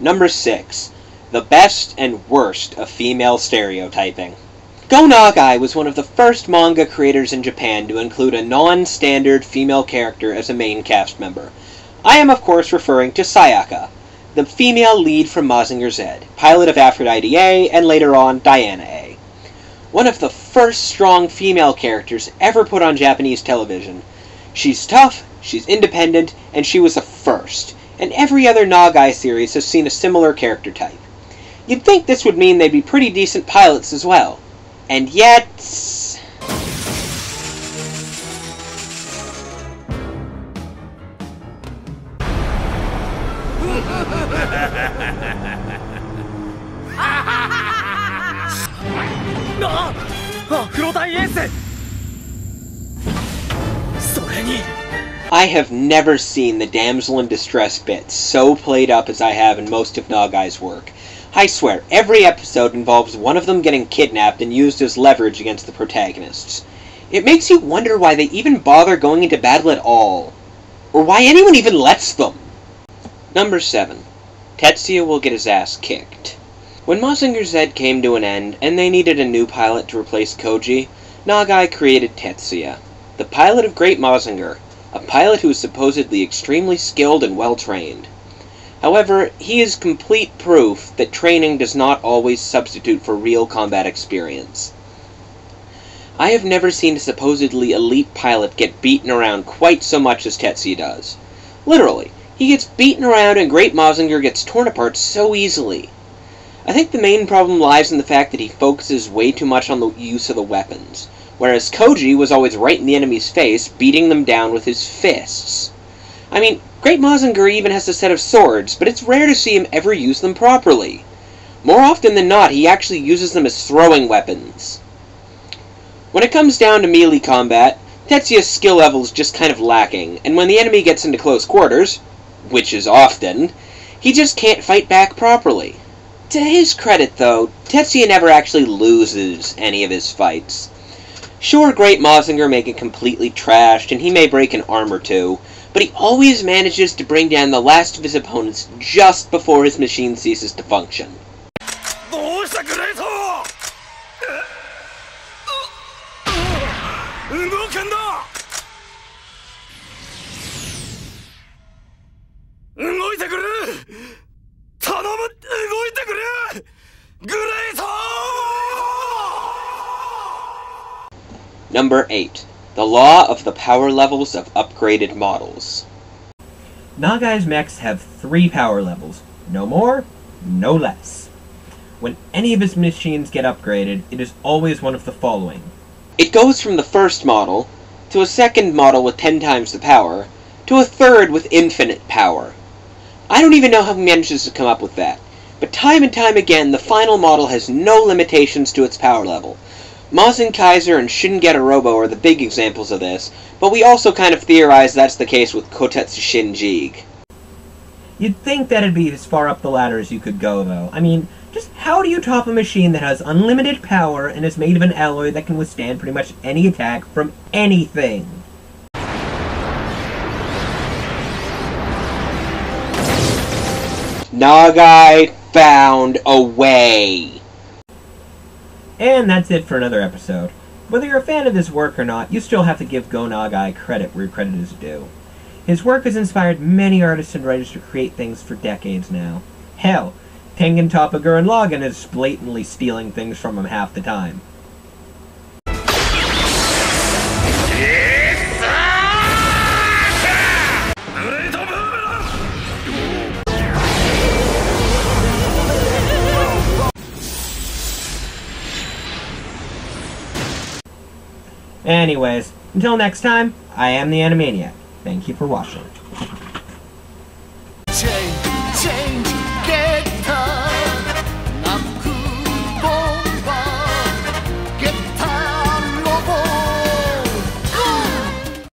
Number 6. The best and worst of female stereotyping. Go Nagai was one of the first manga creators in Japan to include a non-standard female character as a main cast member. I am of course referring to Sayaka, the female lead from Mazinger Z, pilot of Aphrodite A, and later on Diana A. One of the first strong female characters ever put on Japanese television. She's tough, she's independent, and she was the first, and every other Nagai series has seen a similar character type. You'd think this would mean they'd be pretty decent pilots as well. And yet... I have never seen the damsel in distress bit so played up as I have in most of Nagai's work. I swear, every episode involves one of them getting kidnapped and used as leverage against the protagonists. It makes you wonder why they even bother going into battle at all. Or why anyone even lets them. Number 7. Tetsuya will get his ass kicked. When Mazinger Z came to an end, and they needed a new pilot to replace Koji, Nagai created Tetsuya, the pilot of Great Mazinger, a pilot who is supposedly extremely skilled and well-trained. However, he is complete proof that training does not always substitute for real combat experience. I have never seen a supposedly elite pilot get beaten around quite so much as Tetsuya does. Literally, he gets beaten around and Great Mazinger gets torn apart so easily. I think the main problem lies in the fact that he focuses way too much on the use of the weapons, whereas Koji was always right in the enemy's face, beating them down with his fists. I mean, Great Mazinger even has a set of swords, but it's rare to see him ever use them properly. More often than not, he actually uses them as throwing weapons. When it comes down to melee combat, Tetsuya's skill level is just kind of lacking, and when the enemy gets into close quarters, which is often, he just can't fight back properly. To his credit, though, Tetsuya never actually loses any of his fights. Sure, Great Mazinger may get completely trashed, and he may break an arm or two, but he always manages to bring down the last of his opponents just before his machine ceases to function. Number 8. The law of the power levels of upgraded models. Nagai's mechs have 3 power levels. No more, no less. When any of his machines get upgraded, it is always one of the following. It goes from the first model, to a second model with 10 times the power, to a third with infinite power. I don't even know how he manages to come up with that, but time and time again, the final model has no limitations to its power level. Mazin Kaiser and Shingeta Robo are the big examples of this, but we also kind of theorize that's the case with Kotetsu Shinjig. You'd think that'd be as far up the ladder as you could go, though. I mean, just how do you top a machine that has unlimited power and is made of an alloy that can withstand pretty much any attack from anything? Nagai found a way! And that's it for another episode. Whether you're a fan of his work or not, you still have to give Go Nagai credit where credit is due. His work has inspired many artists and writers to create things for decades now. Hell, Tengen Toppa Gurren Lagann is blatantly stealing things from him half the time. Anyways, until next time, I am the Anime-niac. Thank you for watching.